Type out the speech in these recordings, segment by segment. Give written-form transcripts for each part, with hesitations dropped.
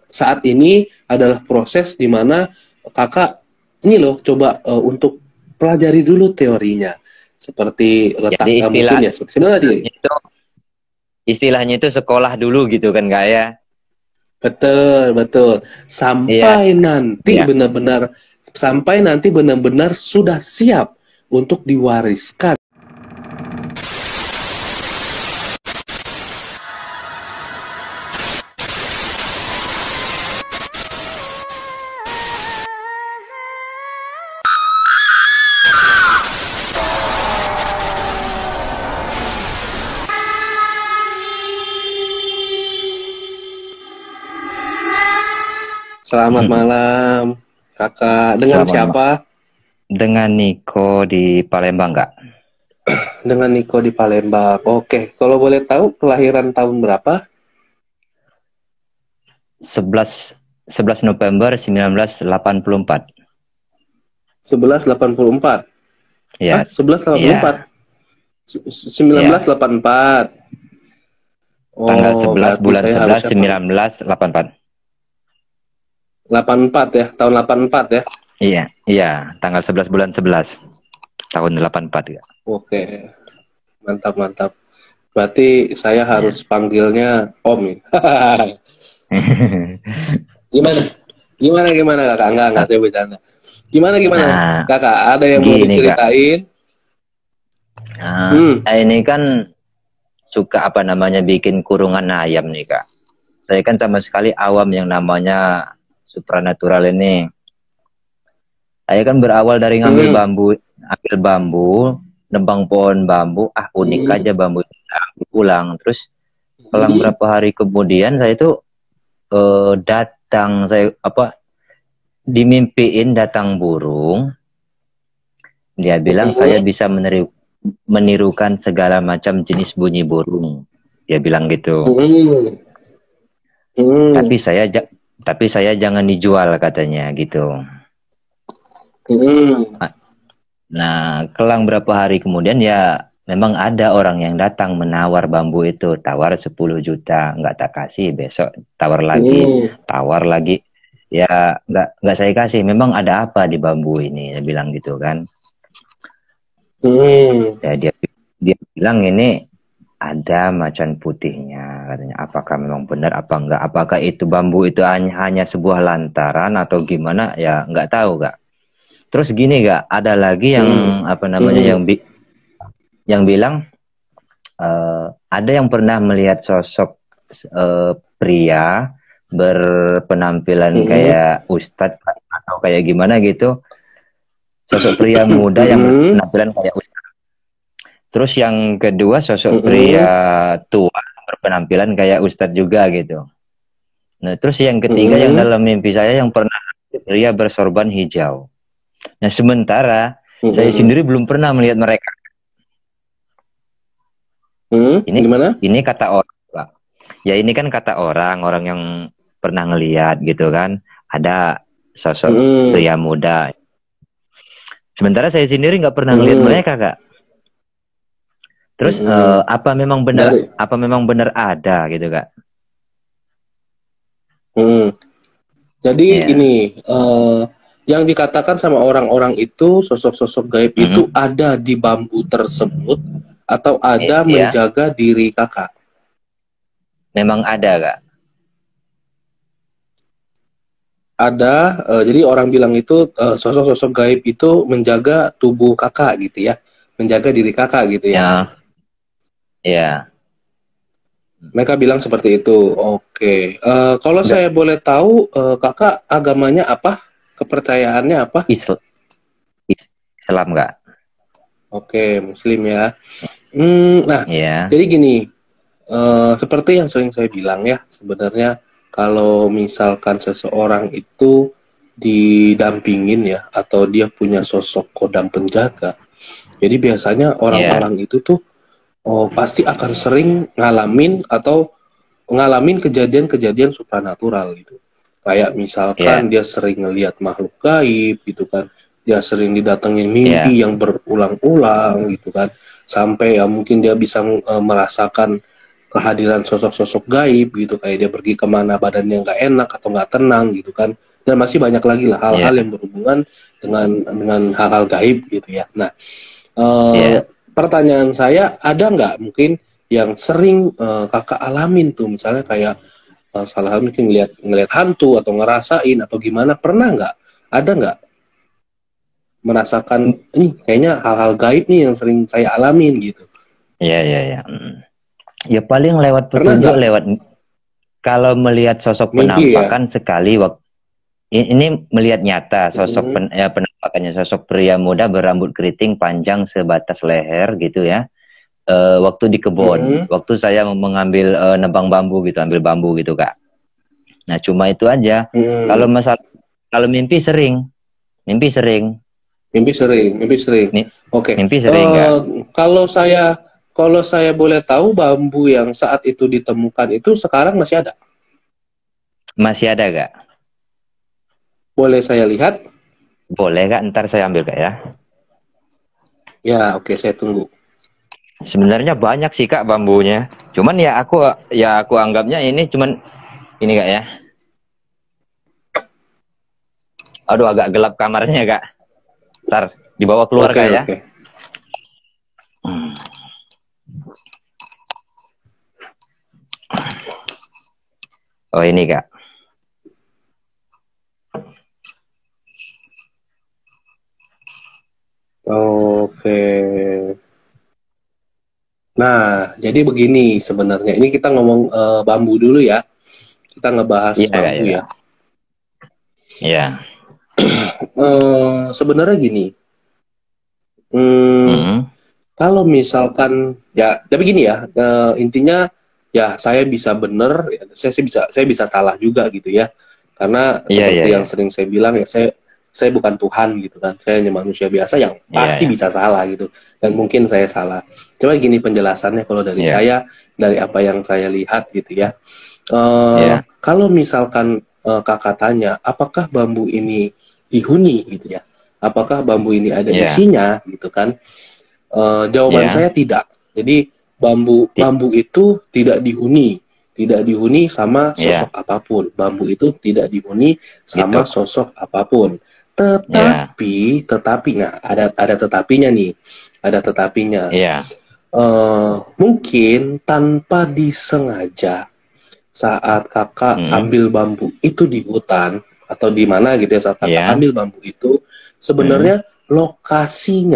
saat ini adalah proses di mana kakak ini loh coba untuk pelajari dulu teorinya, seperti letak Jadi mungkin ya seperti tadi. Istilahnya itu sekolah dulu gitu kan Kak ya? Betul, betul. Iya, iya. Sampai nanti benar-benar sudah siap untuk diwariskan. Selamat malam, kakak. Dengan Selamat siapa? Dengan Niko di Palembang Kak. Dengan Niko di Palembang. Oke, kalau boleh tahu kelahiran tahun berapa? 11 November 1984. 1184. Ya. 1184. 1984. Tanggal 11 bulan 11 1984. 84 ya, tahun 84 ya? Iya, tanggal 11 bulan 11 tahun 84 ya. Oke. Mantap. Berarti saya harus panggilnya Om ya. Gimana kakak? Enggak, saya bercanda. Gimana kakak? Ada yang mau diceritain? Ini kan suka bikin kurungan ayam nih Kak. Saya kan sama sekali awam yang namanya supranatural ini. Saya kan berawal dari ngambil bambu, nebang pohon bambu, unik aja bambu pulang. Terus selang berapa hari kemudian saya itu dimimpiin datang burung. Dia bilang saya bisa menirukan segala macam jenis bunyi burung. Dia bilang gitu. Tapi saya jangan dijual katanya gitu. Nah, kelang berapa hari kemudian ya memang ada orang yang datang menawar bambu itu, tawar 10 juta, nggak tak kasih, besok tawar lagi, ya nggak saya kasih. Memang ada apa di bambu ini? Dia bilang gitu kan. Ya dia bilang ini ada macan putihnya katanya. Apakah memang benar apa enggak? Apakah itu bambu itu hanya sebuah lantaran atau gimana? Ya nggak tahu Kak. Terus gini Kak, ada lagi yang yang bilang ada yang pernah melihat sosok pria berpenampilan kayak ustadz atau kayak gimana gitu. Sosok pria muda yang berpenampilan kayak ustadz. Terus yang kedua sosok pria tua berpenampilan kayak ustadz juga gitu. Nah terus yang ketiga yang dalam mimpi saya yang pernah pria bersorban hijau. Nah sementara saya sendiri belum pernah melihat mereka. Ini kata orang. Ya ini kan kata orang yang pernah ngelihat gitu kan. Ada sosok pria muda. Sementara saya sendiri nggak pernah melihat mereka Kak. Terus apa memang benar ada gitu Kak? Jadi ini yang dikatakan sama orang-orang itu sosok-sosok gaib itu ada di bambu tersebut atau ada menjaga diri kakak? Memang ada Kak. Ada, jadi orang bilang itu sosok-sosok gaib itu menjaga tubuh kakak gitu ya, menjaga diri kakak gitu ya. Iya. Mereka bilang seperti itu. Oke. Kalau saya boleh tahu, kakak agamanya apa? Kepercayaannya apa? Islam Kak. Oke, Muslim ya. Nah, jadi gini, seperti yang sering saya bilang ya, sebenarnya kalau misalkan seseorang itu didampingin ya, atau dia punya sosok kodam penjaga, jadi biasanya orang-orang itu tuh pasti akan sering ngalamin kejadian-kejadian supranatural gitu. Kayak misalkan dia sering ngelihat makhluk gaib gitu kan. Dia sering didatengin mimpi yang berulang-ulang gitu kan. Sampai ya mungkin dia bisa merasakan kehadiran sosok-sosok gaib gitu, kayak dia pergi kemana badannya nggak enak atau nggak tenang gitu kan, dan masih banyak lagi lah hal-hal yang berhubungan dengan hal-hal gaib gitu ya. Nah, pertanyaan saya, ada nggak mungkin yang sering kakak alamin tuh, misalnya kayak salah mungkin ngelihat hantu atau ngerasain atau gimana, pernah nggak, ada nggak merasakan ini kayaknya hal-hal gaib nih yang sering saya alamin gitu? Iya. Ya paling lewat petunjuk, lewat kalau melihat sosok penampakan sekali waktu ini melihat nyata sosok penampakannya sosok pria muda berambut keriting panjang sebatas leher gitu ya. Waktu di kebun, waktu saya mengambil nebang bambu gitu, ambil bambu gitu Kak. Nah cuma itu aja. Kalau mimpi sering. Mimpi sering. Oke. Mimpi sering Kak. Kalau saya boleh tahu, bambu yang saat itu ditemukan itu sekarang masih ada? Masih ada Kak. Boleh saya lihat? Boleh Kak, ntar saya ambil Kak ya. Ya oke, saya tunggu. Sebenarnya banyak sih Kak bambunya. Cuman ya aku anggapnya ini cuman ini Kak ya. Aduh agak gelap kamarnya Kak. Ntar dibawa keluar Kak ya. Oh ini Kak. Oke. Nah, jadi begini sebenarnya. Ini kita ngomong bambu dulu ya. Kita ngebahas bambu ya. Iya. Sebenarnya gini. Kalau misalkan ya, tapi gini ya. Intinya ya saya bisa bener, ya, saya bisa salah juga gitu ya. Karena seperti yang sering saya bilang ya, saya bukan Tuhan gitu kan, saya hanya manusia biasa yang pasti bisa salah gitu, dan mungkin saya salah. Cuma gini penjelasannya kalau dari saya, dari apa yang saya lihat gitu ya. Kalau misalkan kakak tanya, apakah bambu ini dihuni gitu ya, apakah bambu ini ada isinya gitu kan, jawaban saya tidak. Jadi bambu itu tidak dihuni sama sosok apapun. Bambu itu tidak dihuni sama sosok apapun. Tetapi nah, ada tetapinya nih, mungkin tanpa disengaja saat kakak ambil bambu itu di hutan atau di mana gitu ya, saat kakak ambil bambu itu sebenarnya lokasi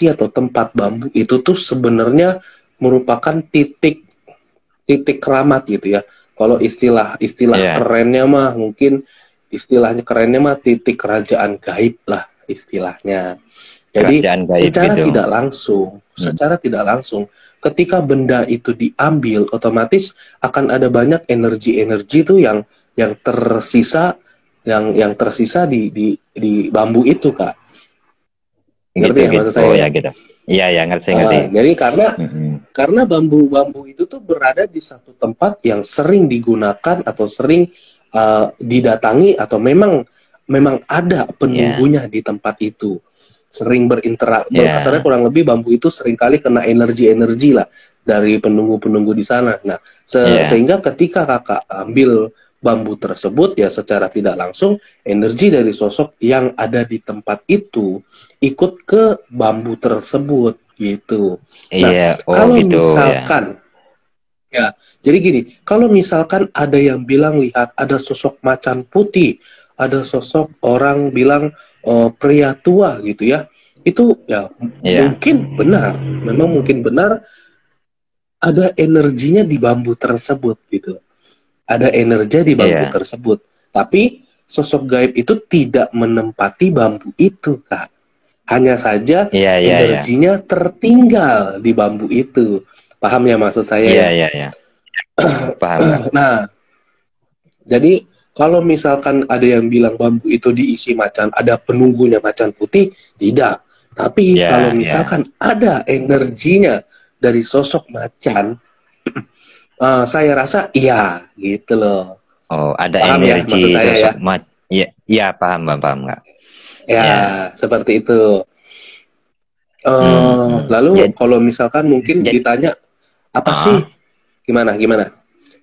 atau tempat bambu itu tuh sebenarnya merupakan titik keramat gitu ya. Kalau istilah kerennya mah mungkin titik kerajaan gaib lah istilahnya. Jadi secara gitu. Secara tidak langsung ketika benda itu diambil, otomatis akan ada banyak energi tuh yang tersisa di bambu itu Kak. Ngerti ya maksud saya? Oh ya gitu. Iya ngerti. Jadi karena bambu itu tuh berada di satu tempat yang sering digunakan atau sering didatangi, atau memang ada penunggunya di tempat itu, sering berinteraksi. Kasarnya kurang lebih bambu itu seringkali kena energi lah dari penunggu di sana. Nah, sehingga ketika kakak ambil bambu tersebut ya, secara tidak langsung energi dari sosok yang ada di tempat itu ikut ke bambu tersebut gitu. Nah, kalau misalkan ya, jadi gini, kalau misalkan ada yang bilang lihat ada sosok macan putih, ada sosok orang bilang pria tua gitu ya, itu ya mungkin benar ada energinya di bambu tersebut gitu. Ada energi di bambu tersebut. Tapi sosok gaib itu tidak menempati bambu itu, Kak. Hanya saja energinya tertinggal di bambu itu. Paham ya maksud saya? Iya. Paham. Nah, jadi kalau misalkan ada yang bilang bambu itu diisi macan, ada penunggunya macan putih, tidak. Tapi kalau misalkan ada energinya dari sosok macan, saya rasa iya gitu loh. Oh, ada paham energi ya, saya sosok ya paham nggak? Ya, seperti itu. Lalu kalau misalkan mungkin ditanya Apa sih? Gimana?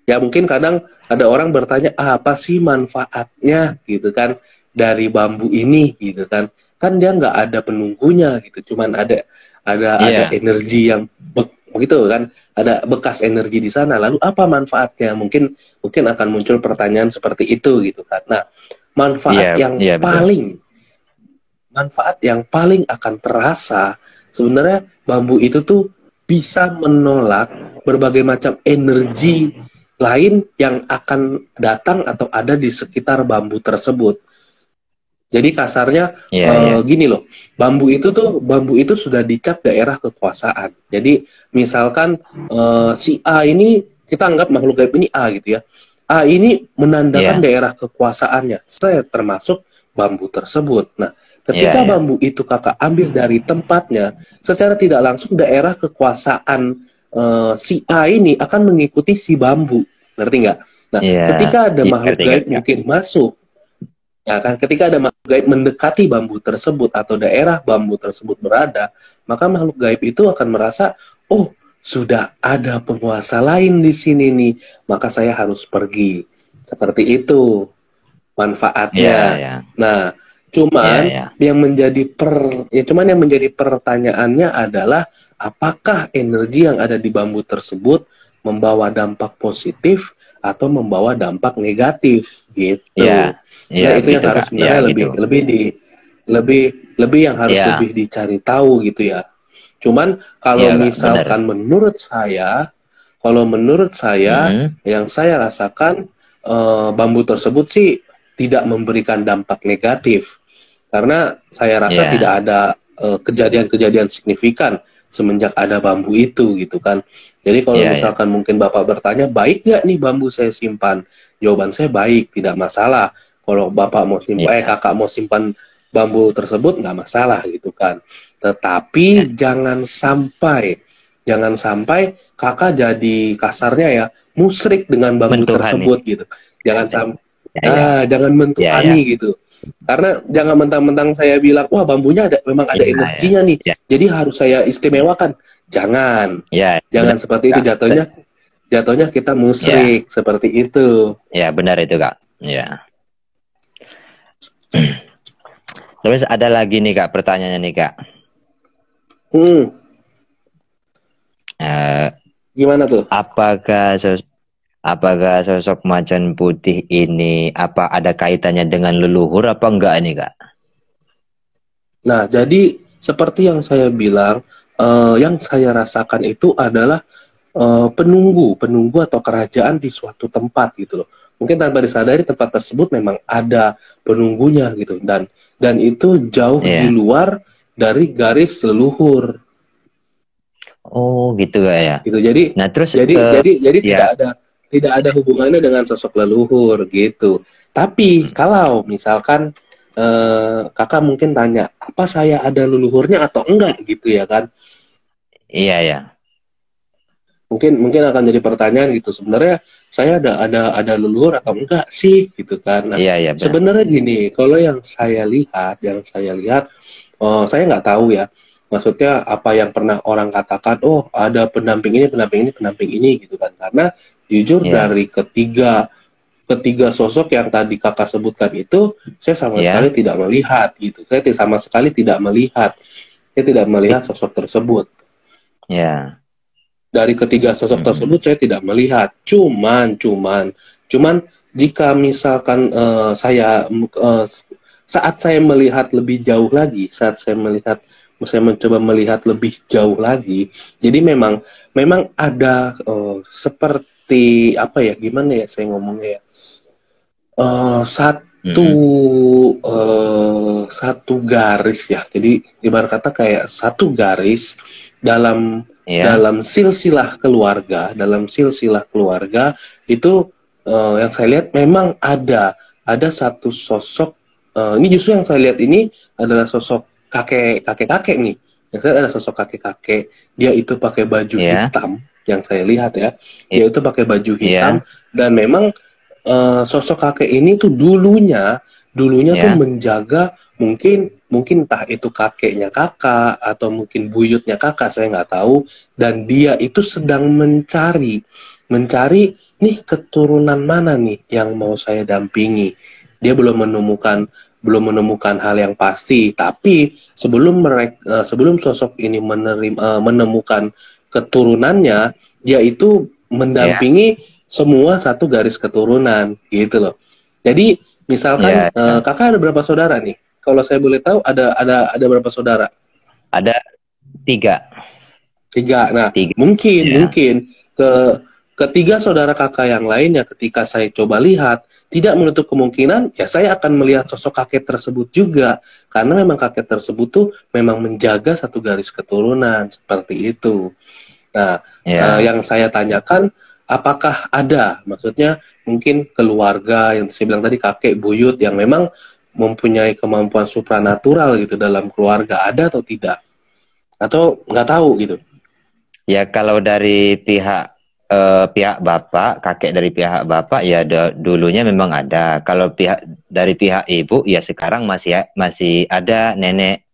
Ya mungkin kadang ada orang bertanya, apa sih manfaatnya gitu kan dari bambu ini gitu kan? Kan dia nggak ada penunggunya gitu, cuman ada energi yang begitu kan, ada bekas energi di sana. Lalu apa manfaatnya? Mungkin akan muncul pertanyaan seperti itu gitu kan. Nah, manfaat yang paling akan terasa sebenarnya bambu itu tuh bisa menolak berbagai macam energi lain yang akan datang atau ada di sekitar bambu tersebut. Jadi kasarnya gini loh, bambu itu sudah dicap daerah kekuasaan. Jadi misalkan si A ini, kita anggap makhluk gaib ini A gitu ya. A ini menandakan daerah kekuasaannya. Saya termasuk bambu tersebut. Nah, ketika bambu itu kakak ambil dari tempatnya, secara tidak langsung daerah kekuasaan si A ini akan mengikuti si bambu. Ngerti nggak? Nah, ketika ada makhluk gaib mungkin masuk, ya kan, ketika ada makhluk gaib mendekati bambu tersebut atau daerah bambu tersebut berada, maka makhluk gaib itu akan merasa, oh, sudah ada penguasa lain di sini nih, maka saya harus pergi. Seperti itu manfaatnya. Nah, cuman yang menjadi pertanyaannya adalah apakah energi yang ada di bambu tersebut membawa dampak positif atau membawa dampak negatif gitu. Nah, itu yang harus sebenarnya lebih yang harus lebih dicari tahu gitu ya. Cuman kalau misalkan menurut saya yang saya rasakan bambu tersebut sih tidak memberikan dampak negatif. Karena saya rasa tidak ada kejadian-kejadian signifikan semenjak ada bambu itu gitu kan. Jadi kalau misalkan mungkin Bapak bertanya, baik nggak nih bambu saya simpan? Jawaban saya baik, tidak masalah. Kalau Bapak mau simpan, Kakak mau simpan bambu tersebut nggak masalah gitu kan. Tetapi jangan sampai Kakak jadi kasarnya ya musyrik dengan bambu tersebut gitu. Jangan sampai jangan mentuhani gitu. Karena jangan mentang-mentang saya bilang, wah bambunya memang ada energinya nih, jadi harus saya istimewakan. Jangan, jangan seperti itu, jatuhnya kita musyrik seperti itu. Ya benar itu Kak. Ya. Terus ada lagi nih Kak, pertanyaannya nih Kak. Gimana tuh? Apakah sosok macan putih ini ada kaitannya dengan leluhur apa enggak nih Kak? Nah, jadi seperti yang saya bilang, yang saya rasakan itu adalah penunggu atau kerajaan di suatu tempat gitu loh. Mungkin tanpa disadari tempat tersebut memang ada penunggunya gitu, dan itu jauh di luar dari garis leluhur. Oh gitu ya. Gitu. Jadi tidak ada hubungannya dengan sosok leluhur gitu. Tapi kalau misalkan kakak mungkin tanya, apa saya ada leluhurnya atau enggak gitu ya kan? Iya. Mungkin akan jadi pertanyaan gitu. Sebenarnya saya ada leluhur atau enggak sih gitu kan? Nah, sebenarnya gini, kalau yang saya lihat, saya nggak tahu ya. Maksudnya apa yang pernah orang katakan, oh ada pendamping ini gitu kan? Karena jujur dari ketiga sosok yang tadi kakak sebutkan itu, saya sama sekali tidak melihat gitu. Saya sama sekali tidak melihat sosok tersebut. Dari ketiga sosok tersebut saya tidak melihat. Cuman jika misalkan saat saya melihat lebih jauh lagi, saya mencoba melihat lebih jauh lagi. Jadi memang ada seperti apa ya, gimana ya saya ngomongnya ya, satu garis ya. Jadi ibarat kata kayak satu garis dalam silsilah keluarga, itu yang saya lihat memang ada satu sosok. Ini justru yang saya lihat ini adalah sosok kakek nih. Yang saya ada sosok kakek, dia itu pakai baju hitam, yang saya lihat ya. Dia itu pakai baju hitam, dan memang sosok kakek ini tuh dulunya tuh Ya. menjaga, mungkin entah itu kakeknya kakak atau mungkin buyutnya kakak, saya nggak tahu. Dan dia itu sedang mencari nih keturunan mana nih yang mau saya dampingi. Dia belum menemukan hal yang pasti, tapi sebelum sosok ini menemukan keturunannya, dia itu Ya. mendampingi semua satu garis keturunan gitu loh. Jadi misalkan Ya. Ya. kakak ada berapa saudara nih? Kalau saya boleh tahu ada berapa saudara? Ada 3. 3. Nah, 3. Ya. mungkin ketiga saudara kakak yang lainnya, ketika saya coba lihat, tidak menutup kemungkinan ya saya akan melihat sosok kakek tersebut juga, karena memang kakek tersebut tuh memang menjaga satu garis keturunan seperti itu. Nah, Ya. yang saya tanyakan, apakah ada, maksudnya mungkin keluarga yang saya bilang tadi, kakek buyut yang memang mempunyai kemampuan supranatural gitu dalam keluarga, ada atau tidak? Atau nggak tahu gitu? Ya, kalau dari pihak bapak, kakek dari pihak bapak ya dulunya memang ada. Kalau dari pihak ibu ya sekarang masih ada nenek.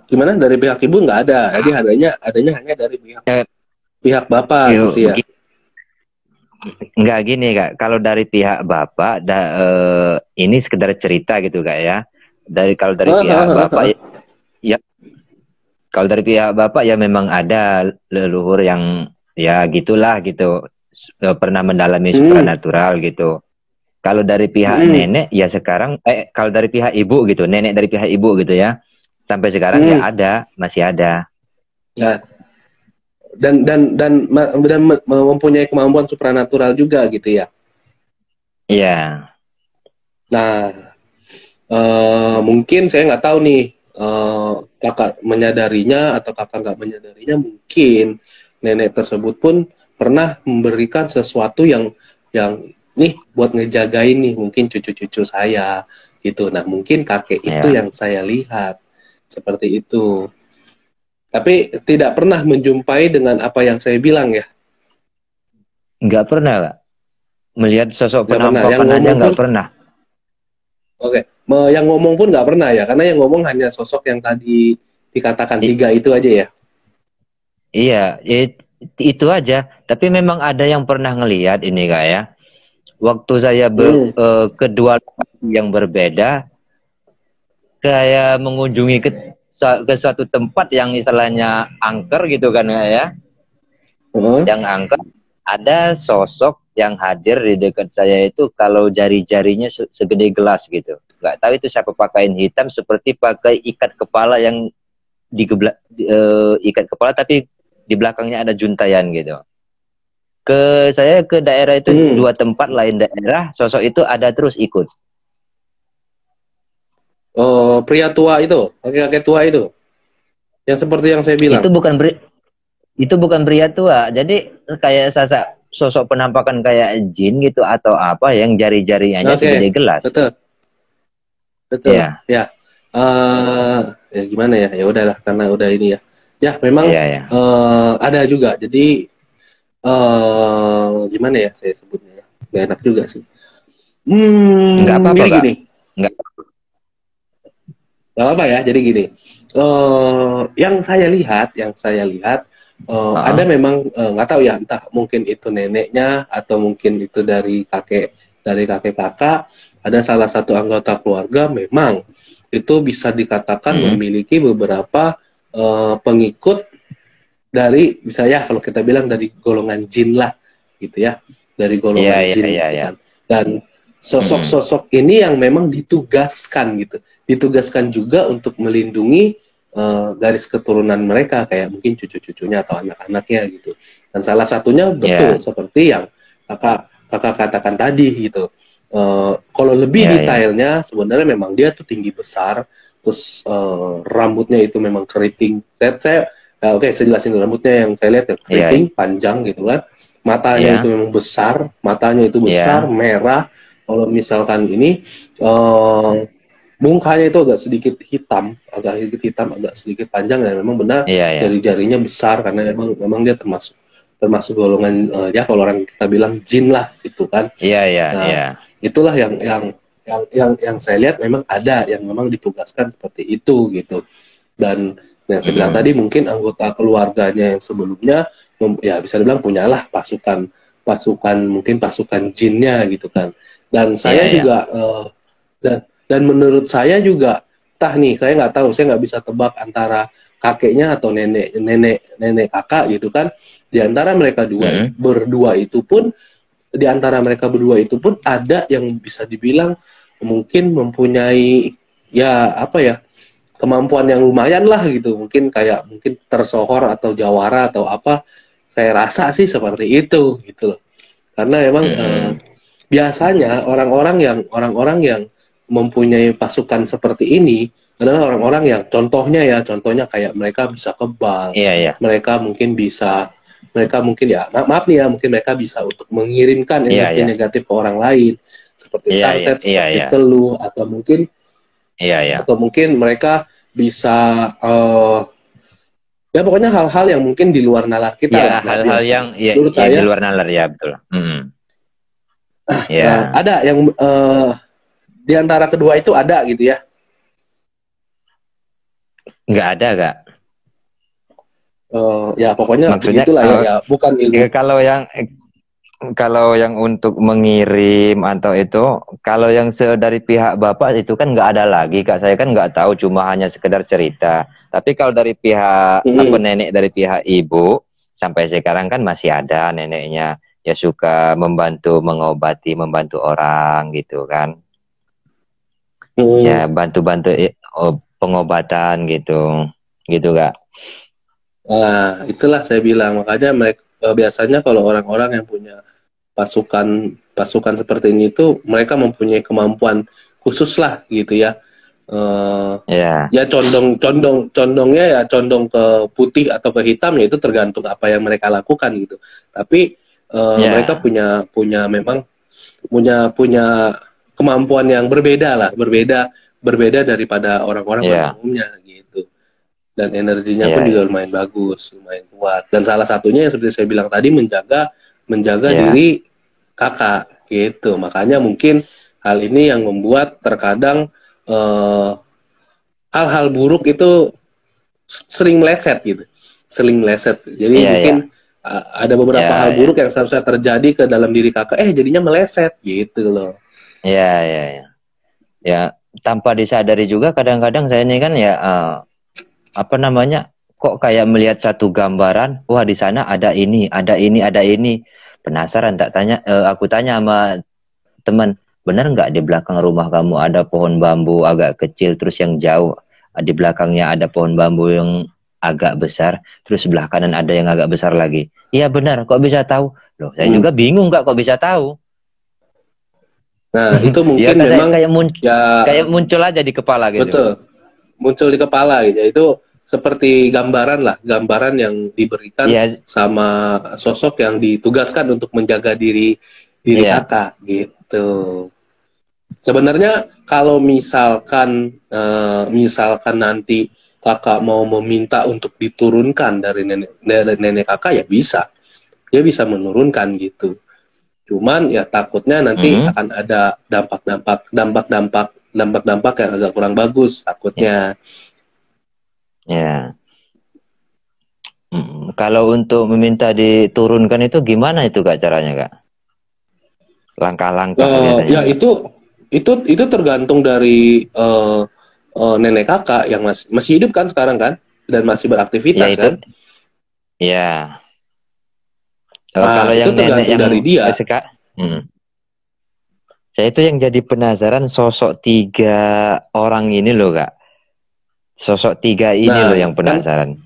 Gimana dari pihak ibu nggak ada? Jadi adanya hanya dari Eh, pihak bapak yuk, gitu ya? Enggak gini kak, kalau dari pihak bapak ini sekedar cerita gitu kak ya. Kalau dari pihak bapak ya, kalau dari pihak bapak ya memang ada leluhur yang ya gitulah gitu, pernah mendalami supranatural gitu. Kalau dari pihak nenek ya sekarang, kalau dari pihak ibu gitu, nenek dari pihak ibu gitu ya, sampai sekarang ya ada, masih ada. Nah, dan mempunyai kemampuan supranatural juga gitu ya? Iya. Nah, mungkin saya nggak tahu nih, kakak menyadarinya atau kakak nggak menyadarinya, mungkin nenek tersebut pun pernah memberikan sesuatu yang nih buat ngejagain nih mungkin cucu-cucu saya gitu. Nah, mungkin kakek itu yang saya lihat seperti itu. Tapi tidak pernah menjumpai dengan apa yang saya bilang ya. Nggak pernah kak. Melihat sosok Nggak pernah. Yang penampakan aja ngomong pun, nggak pernah. oke, yang ngomong pun nggak pernah ya, karena yang ngomong hanya sosok yang tadi dikatakan 3 itu aja ya. Iya, itu aja. Tapi memang ada yang pernah ngelihat ini kak ya. Waktu saya kedua yang berbeda, kayak mengunjungi ke suatu tempat yang istilahnya angker gitu kan kak ya. Yang angker, ada sosok yang hadir di dekat saya itu kalau jari-jarinya segede gelas gitu. Nggak tahu itu siapa, pakaian hitam seperti pakai ikat kepala yang ikat kepala tapi di belakangnya ada juntayan gitu. Saya ke daerah itu 2 tempat lain daerah, sosok itu ada terus ikut. Oh, pria tua itu, kakek-kakek tua itu, yang seperti yang saya bilang. Itu bukan pria tua, jadi kayak sosok penampakan kayak jin gitu atau apa yang jari-jarinya segede gelas. Betul. Ya. Ya gimana ya? Ya udahlah, karena udah ini ya. Ya memang ada juga. Jadi gimana ya saya sebutnya? Gak enak juga sih. Nggak apa-apa, jadi gini. Nggak apa-apa ya. Jadi gini. Yang saya lihat, ada memang nggak tahu ya, entah mungkin itu neneknya atau mungkin itu dari kakek kakak. Ada salah satu anggota keluarga memang itu bisa dikatakan memiliki beberapa pengikut dari, bisa ya kalau kita bilang dari golongan jin lah gitu ya, dari golongan jin gitu kan. Dan sosok-sosok ini yang memang ditugaskan juga untuk melindungi garis keturunan mereka, kayak mungkin cucu-cucunya atau anak-anaknya gitu. Dan salah satunya betul seperti yang kakak katakan tadi gitu. Kalau lebih detailnya sebenarnya memang dia tuh tinggi besar, terus rambutnya itu memang keriting. Saya jelasin rambutnya yang saya lihat ya, keriting panjang gitu kan. Matanya itu memang besar, merah. Kalau misalkan ini mukanya itu agak sedikit hitam, agak sedikit panjang, dan memang benar jari-jarinya besar karena memang dia termasuk termasuk golongan ya kalau orang kita bilang jin lah gitu kan. Nah, itulah yang saya lihat memang ada yang memang ditugaskan seperti itu gitu. Dan yang saya bilang tadi mungkin anggota keluarganya yang sebelumnya ya bisa dibilang punyalah mungkin pasukan jinnya gitu kan. Dan saya juga dan menurut saya juga saya nggak tahu, saya nggak bisa tebak antara kakeknya atau nenek kakak gitu kan. Di antara mereka berdua itu pun ada yang bisa dibilang mungkin mempunyai ya kemampuan yang lumayan lah gitu, mungkin tersohor atau jawara atau apa. Saya rasa sih seperti itu gitu loh. Karena memang biasanya orang-orang yang mempunyai pasukan seperti ini adalah orang-orang yang contohnya kayak mereka bisa kebal, mereka mungkin mereka bisa untuk mengirimkan energi negatif ke orang lain seperti santet, seperti teluh, atau mungkin mereka bisa ya pokoknya hal-hal yang mungkin di luar nalar kita. Hal-hal yang di luar nalar, ya betul. Ada yang di antara kedua itu ada gitu ya. Nggak ada, Kak. Ya pokoknya maksudnya begitulah ya, bukan ilmu. Kalau yang untuk mengirim atau itu, kalau yang dari pihak bapak itu kan nggak ada lagi, Kak. Saya kan nggak tahu, cuma hanya sekedar cerita. Tapi kalau dari pihak nenek dari pihak ibu sampai sekarang kan masih ada neneknya, ya suka mengobati, membantu orang gitu kan. Ya bantu-bantu pengobatan gitu Kak. Nah, itulah saya bilang, makanya mereka biasanya kalau orang-orang yang punya pasukan seperti ini itu mereka mempunyai kemampuan khusus lah gitu ya. Ya condongnya ya condong ke putih atau ke hitam, ya itu tergantung apa yang mereka lakukan gitu. Tapi mereka punya kemampuan yang berbeda daripada orang-orang umumnya gitu. Dan energinya pun juga lumayan bagus, lumayan kuat. Dan salah satunya yang seperti saya bilang tadi, menjaga diri kakak gitu. Makanya mungkin hal ini yang membuat terkadang hal-hal buruk itu sering meleset gitu. Jadi mungkin ada beberapa hal buruk yang seharusnya terjadi ke dalam diri kakak, jadinya meleset gitu loh. Ya, tanpa disadari juga kadang-kadang saya ini kan kok kayak melihat satu gambaran, wah di sana ada ini. Penasaran, aku tanya sama teman, benar nggak di belakang rumah kamu ada pohon bambu agak kecil, terus yang jauh di belakangnya ada pohon bambu yang agak besar, terus sebelah kanan ada yang agak besar lagi. Iya benar, kok bisa tahu? Loh, saya juga bingung Kak, kok bisa tahu? Nah, itu mungkin memang kayak muncul aja di kepala gitu. Betul. Muncul di kepala gitu. Itu seperti gambaran yang diberikan sama sosok yang ditugaskan untuk menjaga diri kakak gitu. Sebenarnya kalau misalkan nanti kakak mau meminta untuk diturunkan dari nenek kakak, ya bisa. Dia bisa menurunkan gitu. Cuman ya takutnya nanti akan ada dampak-dampak yang agak kurang bagus takutnya. Kalau untuk meminta diturunkan itu gimana itu Kak caranya Kak? Langkah-langkah ya itu tergantung dari nenek kakak yang masih hidup kan sekarang kan, dan masih beraktivitas kan. Iya. Kalau yang tergantung dari dia. Saya itu yang jadi penasaran sosok 3 orang ini loh Kak. Sosok 3 ini loh yang penasaran.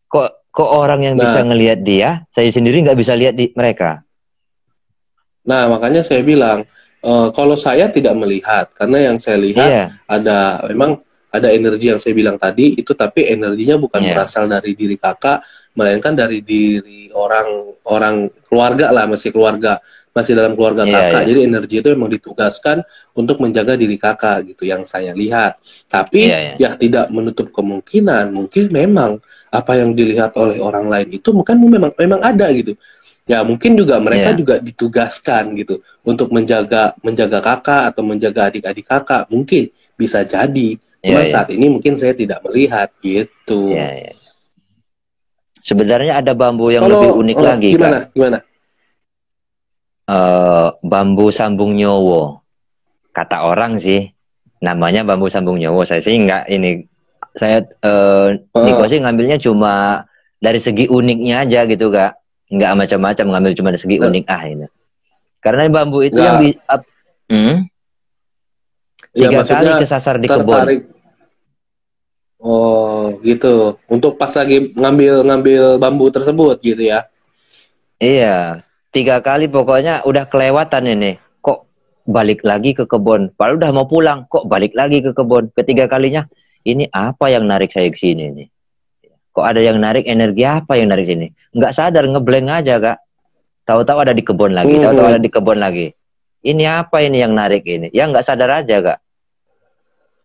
Kok orang yang bisa ngelihat dia, saya sendiri nggak bisa lihat di mereka. Nah makanya saya bilang, kalau saya tidak melihat, karena yang saya lihat memang ada energi yang saya bilang tadi itu, tapi energinya bukan berasal dari diri kakak, melainkan dari diri orang keluarga lah, masih dalam keluarga kakak. Jadi energi itu memang ditugaskan untuk menjaga diri kakak gitu yang saya lihat. Tapi ya tidak menutup kemungkinan mungkin memang apa yang dilihat oleh orang lain itu memang ada gitu. Ya mungkin juga mereka juga ditugaskan gitu untuk menjaga kakak atau menjaga adik-adik kakak, mungkin bisa jadi. Cuman saat ini mungkin saya tidak melihat gitu. Sebenarnya ada bambu yang lebih unik lagi, gimana? Bambu sambung nyowo. Kata orang sih, namanya bambu sambung nyowo. Saya sih Niko sih ngambilnya cuma dari segi uniknya aja gitu, Kak. Nggak macam-macam, ngambil cuma dari segi unik ini. Karena bambu itu yang tiga kali kesasar di kebun. Oh gitu, untuk pas lagi ngambil bambu tersebut gitu ya? Iya, 3 kali pokoknya udah kelewatan ini. Kok balik lagi ke kebun? Padahal udah mau pulang, kok balik lagi ke kebun? Ketiga kalinya, ini apa yang narik saya ke sini nih? Kok ada yang narik, energi apa yang narik sini? Nggak sadar, ngeblank aja, Kak. Tahu-tahu ada di kebun lagi, tahu-tahu ada di kebun lagi. Ini apa ini yang narik ini? Ya nggak sadar aja, Kak.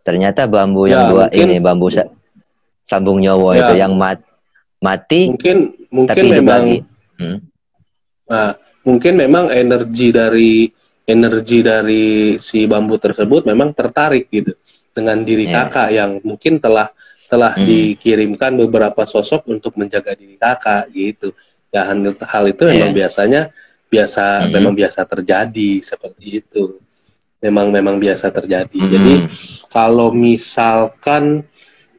Ternyata bambu yang dua ini, bambu sambung nyowo itu yang mati. Mungkin tapi memang mungkin memang energi dari si bambu tersebut memang tertarik gitu dengan diri kakak yang mungkin telah dikirimkan beberapa sosok untuk menjaga diri kakak gitu. Ya hal itu memang memang biasa terjadi seperti itu. Memang biasa terjadi. Jadi kalau misalkan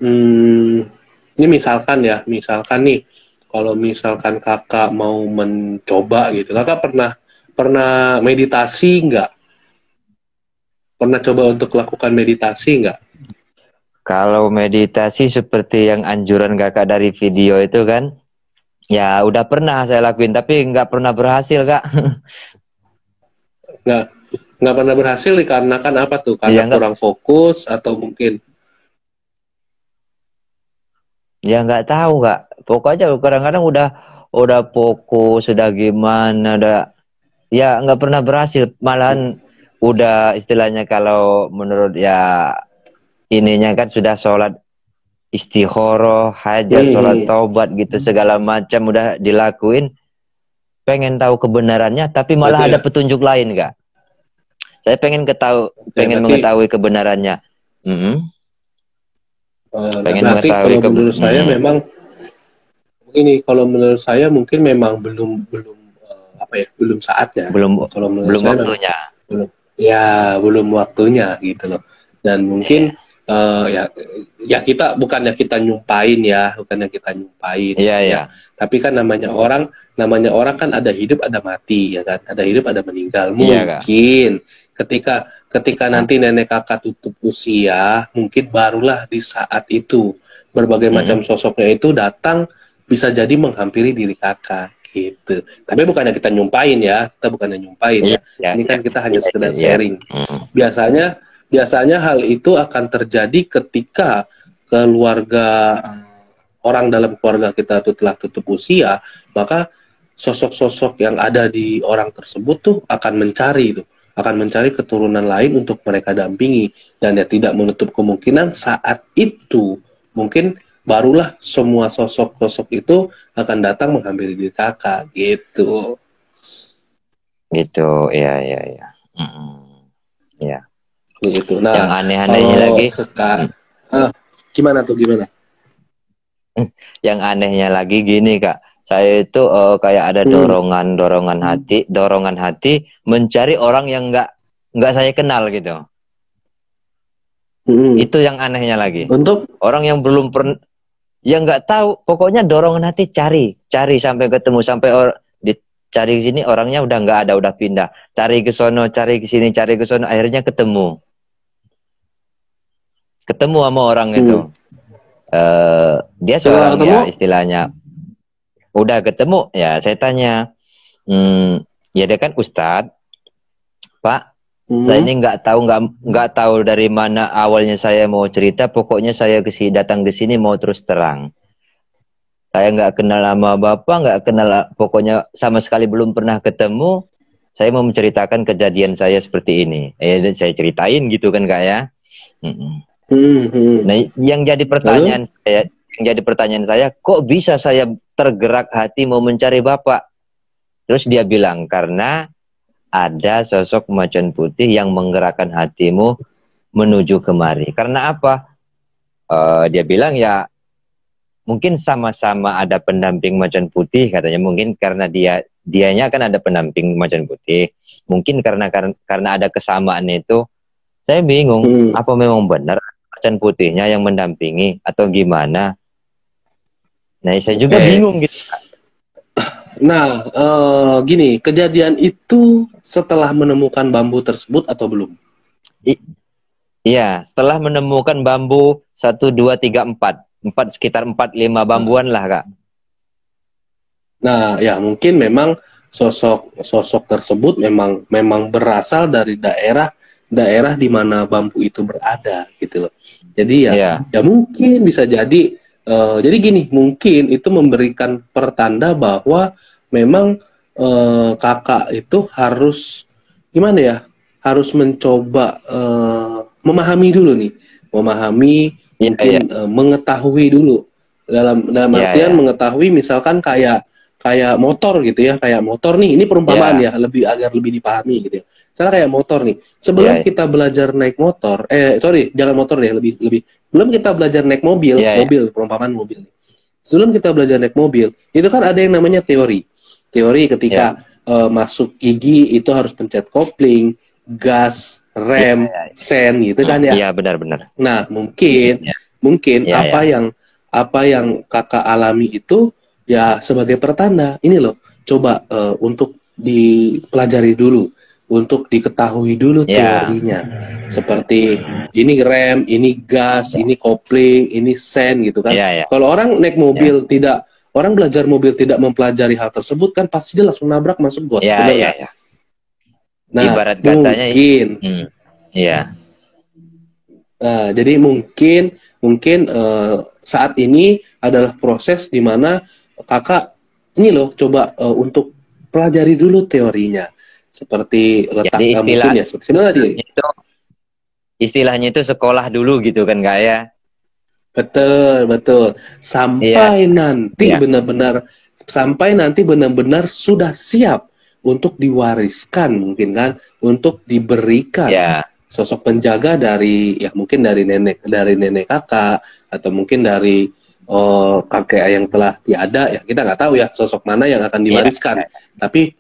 ini misalkan nih, kalau misalkan kakak mau mencoba gitu, kakak pernah meditasi nggak? Pernah coba untuk lakukan meditasi nggak? Kalau meditasi seperti yang anjuran kakak dari video itu kan, ya udah pernah saya lakuin, tapi nggak pernah berhasil, Kak. Nggak pernah berhasil dikarenakan apa tuh? Karena kurang fokus atau mungkin? Ya nggak tahu, Kak. Pokoknya kadang-kadang udah fokus, sudah gimana, ya nggak pernah berhasil. Malahan udah istilahnya kalau menurut ya ininya kan sudah sholat istikharah, hajat, sholat taubat gitu segala macam udah dilakuin, pengen tahu kebenarannya tapi malah ada petunjuk lain, Kak. Saya pengen mengetahui kebenarannya. Pengen berarti kalau menurut saya memang ini, kalau menurut saya mungkin memang belum saatnya. Belum waktunya. Belum waktunya gitu loh. Dan mungkin kita bukannya kita nyumpain ya. Tapi kan namanya orang kan ada hidup ada mati ya kan, ada hidup ada meninggal. Mungkin ketika nanti nenek kakak tutup usia, mungkin barulah di saat itu berbagai macam sosoknya itu datang, bisa jadi menghampiri diri kakak gitu. Tapi bukannya kita nyumpain ya, Ini kan kita hanya sekedar sharing. Biasanya hal itu akan terjadi ketika keluarga orang dalam keluarga kita telah tutup usia, maka sosok-sosok yang ada di orang tersebut tuh akan mencari keturunan lain untuk mereka dampingi, dan ya tidak menutup kemungkinan saat itu mungkin barulah semua sosok-sosok itu akan datang menghampiri diri kakak gitu. Gitu, ya. Begitu. Nah, yang aneh-anehnya lagi gimana? Yang anehnya lagi gini, Kak. Saya itu kayak ada dorongan hati mencari orang yang nggak saya kenal gitu. Itu yang anehnya lagi. Untuk orang yang belum pernah, yang nggak tahu, pokoknya dorongan hati cari sampai ketemu, sampai dicari sini orangnya udah nggak ada, udah pindah. Cari ke sono, cari ke sini, cari ke sono, akhirnya ketemu sama orang itu. Dia seorang ya istilahnya udah ketemu ya, saya tanya, ya dia kan Ustadz, Pak, saya ini nggak tahu dari mana awalnya saya mau cerita, pokoknya saya datang ke sini mau terus terang. Saya nggak kenal sama bapak, nggak kenal, pokoknya sama sekali belum pernah ketemu. Saya mau menceritakan kejadian saya seperti ini. Saya ceritain gitu kan kak ya. Nah, yang jadi pertanyaan saya, kok bisa saya tergerak hati mau mencari bapak? Terus dia bilang, karena ada sosok macan putih yang menggerakkan hatimu menuju kemari. Karena apa? Dia bilang ya, mungkin sama-sama ada pendamping macan putih katanya. Mungkin karena dianya kan ada pendamping macan putih. Mungkin karena ada kesamaan itu. Saya bingung, apa memang benar macan putihnya yang mendampingi atau gimana? Nah, saya juga bingung gitu. Nah, gini, kejadian itu setelah menemukan bambu tersebut atau belum? Iya, setelah menemukan bambu 1, 2, 3, 4. Sekitar 4, 5 bambuan lah, Kak. Nah, ya mungkin memang sosok tersebut memang berasal dari daerah di mana bambu itu berada, gitu loh. Jadi ya mungkin bisa jadi. Jadi gini, mungkin itu memberikan pertanda bahwa memang kakak itu harus gimana ya? Harus mencoba memahami dulu nih, mengetahui dulu dalam artian mengetahui, misalkan kayak motor gitu ya, kayak motor nih, ini perumpamaan ya, agar lebih dipahami gitu ya. Misalnya kayak motor nih, sebelum kita belajar naik motor, jangan motor deh, lebih belum kita belajar naik mobil, perumpamaan mobil. Sebelum kita belajar naik mobil, itu kan ada yang namanya teori ketika masuk gigi itu harus pencet kopling, gas, rem, sen gitu kan ya. Iya, benar-benar. Nah, mungkin apa yang kakak alami itu ya sebagai pertanda, ini loh, coba untuk dipelajari dulu, untuk diketahui dulu teorinya. Seperti ini rem, ini gas, ini kopling, ini sen gitu kan. Kalau orang naik mobil orang belajar mobil tidak mempelajari hal tersebut kan pasti dia langsung nabrak masuk got. Nah, ibarat katanya mungkin. Jadi mungkin saat ini adalah proses di mana kakak ini loh coba untuk pelajari dulu teorinya. Seperti letak mungkin ya seperti tadi. Istilahnya itu sekolah dulu gitu kan Kak ya. Betul. Sampai nanti benar-benar sudah siap untuk diwariskan, mungkin kan, untuk diberikan sosok penjaga mungkin dari nenek kakak, atau mungkin dari kakek yang telah tiada ya, kita nggak tahu ya sosok mana yang akan diwariskan. Tapi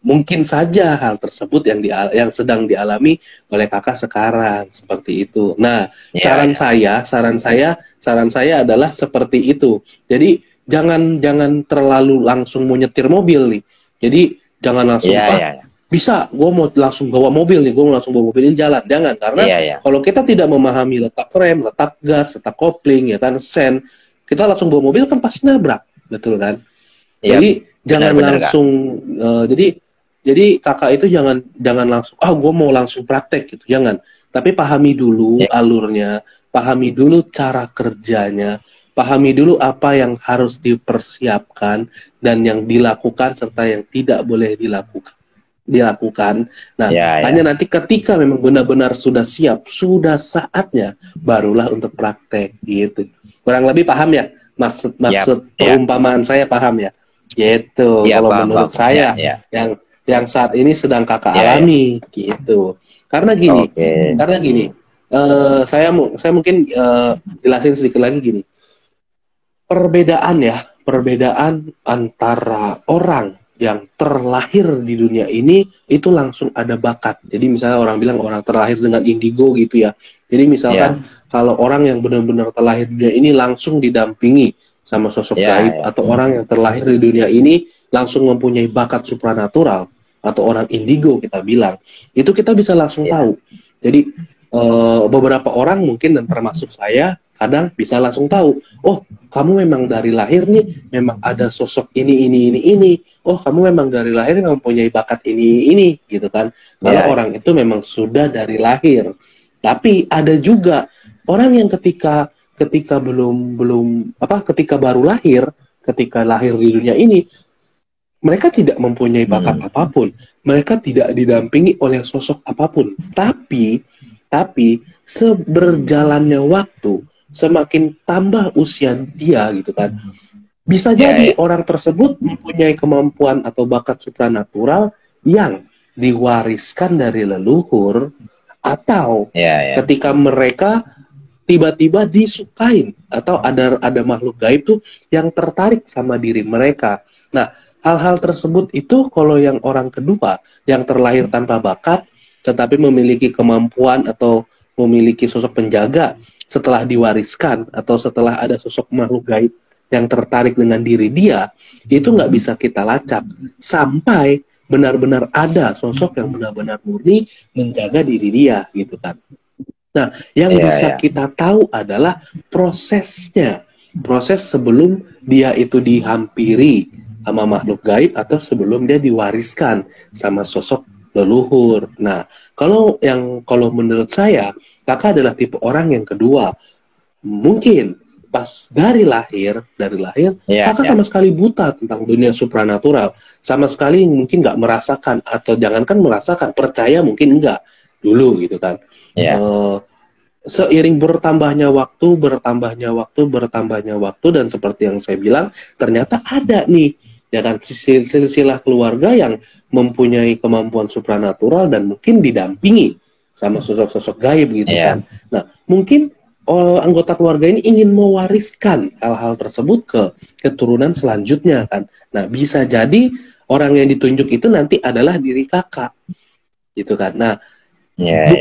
mungkin saja hal tersebut yang sedang dialami oleh kakak sekarang seperti itu. Nah, saran saya adalah seperti itu. Jadi jangan terlalu langsung mau nyetir mobil nih. Jadi jangan langsung bisa, gue mau langsung bawa mobil nih, gue mau langsung bawa mobil ini jalan. Jangan, karena kalau kita tidak memahami letak rem, letak gas, letak kopling, ya kan, sen, kita langsung bawa mobil kan pasti nabrak, betul kan? Jadi jangan langsung jadi kakak itu jangan langsung gue mau langsung praktek gitu, jangan. Tapi pahami dulu alurnya, pahami dulu cara kerjanya, pahami dulu apa yang harus dipersiapkan dan yang dilakukan serta yang tidak boleh dilakukan. Nah, hanya nanti ketika memang benar-benar sudah siap, sudah saatnya barulah untuk praktek gitu. Kurang lebih paham ya maksud perumpamaan saya, paham ya? Gitu. Kalau menurut saya yang saat ini sedang kakak alami gitu. Karena gini, saya mungkin jelasin sedikit lagi gini. Perbedaan antara orang yang terlahir di dunia ini itu langsung ada bakat. Jadi misalnya orang bilang orang terlahir dengan indigo gitu ya. Jadi misalkan kalau orang yang benar-benar terlahir di dunia ini langsung didampingi sama sosok gaib, atau orang yang terlahir di dunia ini langsung mempunyai bakat supranatural, atau orang indigo kita bilang, itu kita bisa langsung tahu. Jadi beberapa orang mungkin dan termasuk saya kadang bisa langsung tahu, oh kamu memang dari lahir nih memang ada sosok ini. Oh kamu memang dari lahir mempunyai bakat ini gitu kan. Kalau orang itu memang sudah dari lahir. Tapi ada juga orang yang ketika baru lahir, ketika lahir di dunia ini, mereka tidak mempunyai bakat apapun. Mereka tidak didampingi oleh sosok apapun. Tapi seberjalannya waktu, semakin tambah usia dia gitu kan, bisa jadi orang tersebut mempunyai kemampuan atau bakat supranatural yang diwariskan dari leluhur, atau ketika mereka tiba-tiba disukain atau ada makhluk gaib tuh yang tertarik sama diri mereka. Nah, hal-hal tersebut itu kalau yang orang kedua yang terlahir tanpa bakat tetapi memiliki kemampuan atau memiliki sosok penjaga setelah diwariskan atau setelah ada sosok makhluk gaib yang tertarik dengan diri dia, itu nggak bisa kita lacak sampai benar-benar ada sosok yang benar-benar murni menjaga diri dia gitu kan. Nah, yang bisa kita tahu adalah prosesnya, proses sebelum dia itu dihampiri sama makhluk gaib atau sebelum dia diwariskan sama sosok leluhur. Nah, kalau menurut saya, kakak adalah tipe orang yang kedua. Mungkin pas dari lahir kakak sama sekali buta tentang dunia supranatural, sama sekali mungkin nggak merasakan, atau jangankan merasakan, percaya mungkin enggak dulu gitu kan. Seiring bertambahnya waktu dan seperti yang saya bilang, ternyata ada nih ya kan silsilah keluarga yang mempunyai kemampuan supranatural dan mungkin didampingi sama sosok-sosok gaib gitu kan. Nah, mungkin anggota keluarga ini ingin mewariskan hal-hal tersebut ke keturunan selanjutnya kan. Nah, bisa jadi orang yang ditunjuk itu nanti adalah diri kakak gitu kan. Nah,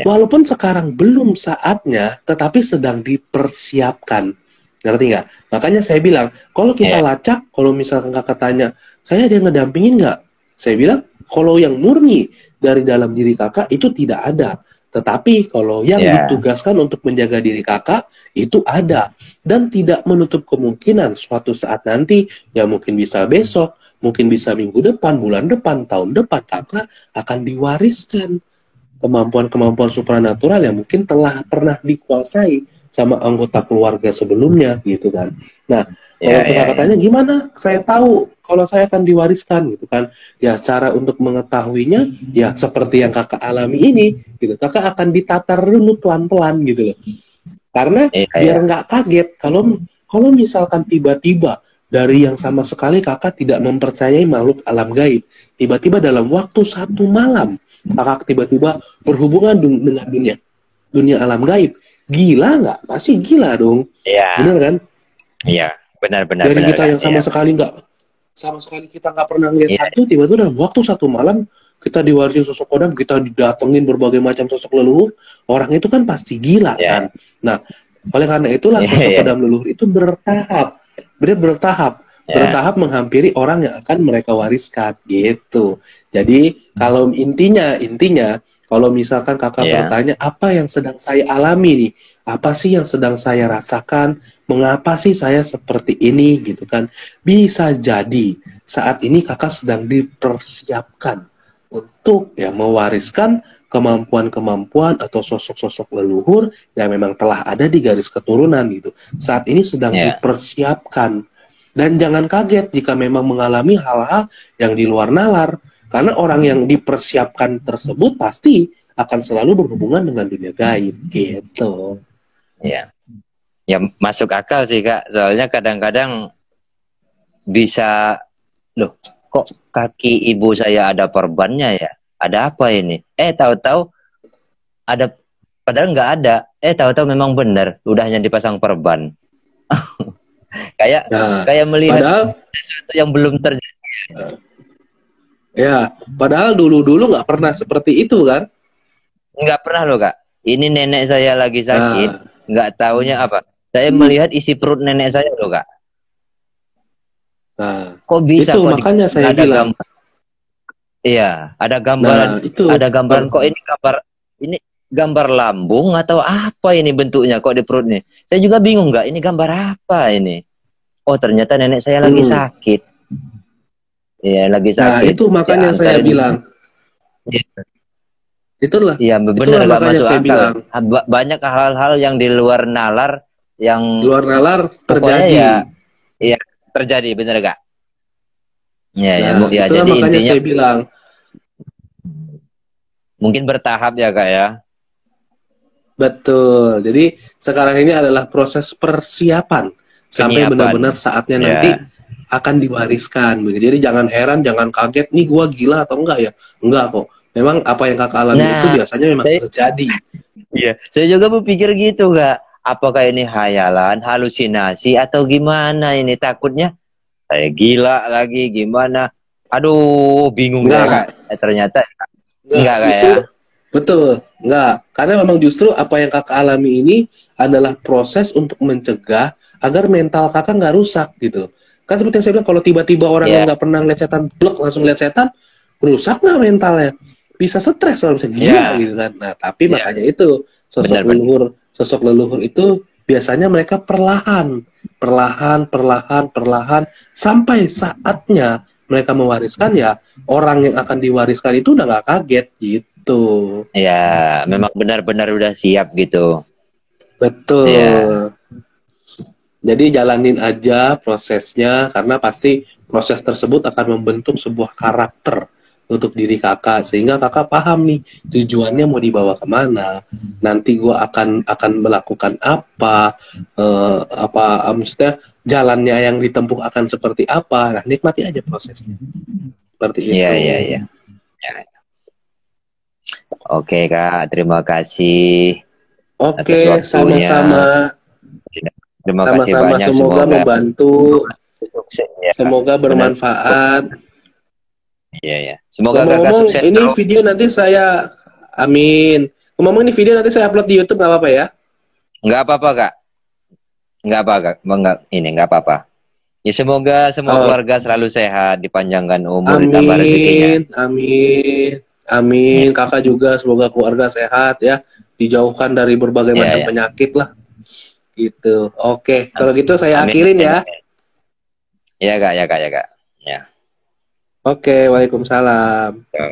walaupun sekarang belum saatnya, tetapi sedang dipersiapkan. Ngerti nggak? Makanya saya bilang, kalau kita lacak, kalau misalkan kakak tanya, saya ada yang ngedampingin nggak? Saya bilang, kalau yang murni dari dalam diri kakak itu tidak ada. Tetapi kalau yang ditugaskan untuk menjaga diri kakak, itu ada. Dan tidak menutup kemungkinan suatu saat nanti, ya mungkin bisa besok, mungkin bisa minggu depan, bulan depan, tahun depan, kakak akan diwariskan kemampuan-kemampuan supranatural yang mungkin telah pernah dikuasai sama anggota keluarga sebelumnya gitu kan. Nah, kalau kakak katanya gimana? Saya tahu kalau saya akan diwariskan gitu kan. Ya, cara untuk mengetahuinya ya seperti yang kakak alami ini gitu. Kakak akan ditatar dulu pelan-pelan gitu loh. Karena biar nggak kaget kalau misalkan tiba-tiba dari yang sama sekali kakak tidak mempercayai makhluk alam gaib, tiba-tiba dalam waktu 1 malam kakak tiba-tiba berhubungan dengan dunia alam gaib, gila nggak? Pasti gila dong. Bener kan? Iya, benar. Dari kita yang sama sekali kita nggak pernah lihat hantu, tiba-tiba dalam waktu 1 malam kita diwarisi sosok kodam, kita didatengin berbagai macam sosok leluhur, orang itu kan pasti gila kan. Nah, oleh karena itulah sosok kodam leluhur itu bertahap menghampiri orang yang akan mereka wariskan gitu. Jadi kalau intinya kalau misalkan kakak bertanya apa yang sedang saya alami nih, apa sih yang sedang saya rasakan, mengapa sih saya seperti ini gitu kan, bisa jadi saat ini kakak sedang dipersiapkan untuk ya mewariskan kemampuan-kemampuan atau sosok-sosok leluhur yang memang telah ada di garis keturunan gitu. Saat ini sedang dipersiapkan. Dan jangan kaget jika memang mengalami hal-hal yang di luar nalar. Karena orang yang dipersiapkan tersebut pasti akan selalu berhubungan dengan dunia gaib gitu. Ya, masuk akal sih Kak. Soalnya kadang-kadang bisa, loh kok kaki ibu saya ada perbannya ya? Ada apa ini? Tahu-tahu ada, padahal nggak ada. Tahu-tahu memang benar, udahnya dipasang perban. kayak melihat sesuatu yang belum terjadi. Ya, padahal dulu nggak pernah seperti itu kan? Nggak pernah loh Kak. Ini nenek saya lagi sakit, nggak taunya apa. Saya melihat isi perut nenek saya loh Kak. Nah, kok bisa? Itu makanya saya bilang. Iya, ada gambaran, ada gambaran. Kok ini gambar lambung atau apa ini bentuknya kok di perut nih? Saya juga bingung nggak, ini gambar apa ini? Oh ternyata nenek saya lagi sakit. Iya lagi sakit. Nah itu makanya saya bilang. Itulah. Iya benar nggak masuk akal. Banyak hal-hal yang di luar nalar yang luar nalar terjadi. Iya terjadi, bener gak? Ya, Nah, ya, itulah jadi makanya intinya saya bilang. mungkin bertahap ya kak ya. Betul. Jadi sekarang ini adalah proses persiapan sampai benar-benar Penyiapan. saatnya nanti Ya. akan diwariskan. Jadi jangan heran, jangan kaget nih gua gila atau enggak ya. Enggak kok. Memang apa yang kakak alami itu Nah, biasanya memang terjadi. iya, saya juga berpikir gitu kak. Apakah ini hayalan, halusinasi atau gimana ini? Takutnya saya gila lagi gimana? Aduh, bingung saya kak. Enggak. Ternyata Enggak, enggak kak ya. justru betul. Enggak. Karena memang justru apa yang kakak alami ini adalah proses untuk mencegah agar mental kakak nggak rusak gitu. Kan seperti yang saya bilang, kalau tiba-tiba orang yang Ya, nggak pernah ngeliat setan, blok langsung lihat setan, rusak nggak mentalnya? Bisa stres, orang bisa gila ya, gitu kan. Nah, tapi ya, makanya itu benar-benar. sosok leluhur itu biasanya mereka perlahan, perlahan sampai saatnya mereka mewariskan, ya orang yang akan diwariskan itu udah nggak kaget gitu. Ya, memang benar-benar udah siap gitu. Ya, Betul. Jadi jalanin aja prosesnya, karena pasti proses tersebut akan membentuk sebuah karakter untuk diri kakak, sehingga kakak paham nih tujuannya mau dibawa kemana, nanti gua akan melakukan apa, maksudnya jalannya yang ditempuh akan seperti apa. Nah, nikmati aja prosesnya seperti ya, itu. ya, ya. Ya. Oke kak, terima kasih atas Oke, waktunya. sama-sama. Terima kasih Sama-sama, banyak, semoga semoga membantu, sukses ya. semoga Benar. bermanfaat. Iya ya. Semoga kakak Ngomong-ngomong, sukses ini terus. video nanti saya, amin. Ngomong, ini video nanti saya upload di YouTube, nggak apa-apa ya? Nggak apa-apa kak. Nggak apa kak. Nggak, ini nggak apa-apa. Ya semoga semua Oh, keluarga selalu sehat, dipanjangkan umur, ditambah rezekinya. amin, amin, Ya, amin. Kakak juga semoga keluarga sehat ya, dijauhkan dari berbagai ya, macam ya. penyakit lah. Gitu. Oke, kalau gitu saya Amin, akhirin amin, ya. amin. Ya kak, ya kak, ya kak. Ya. Oke, Waalaikumsalam. Ya.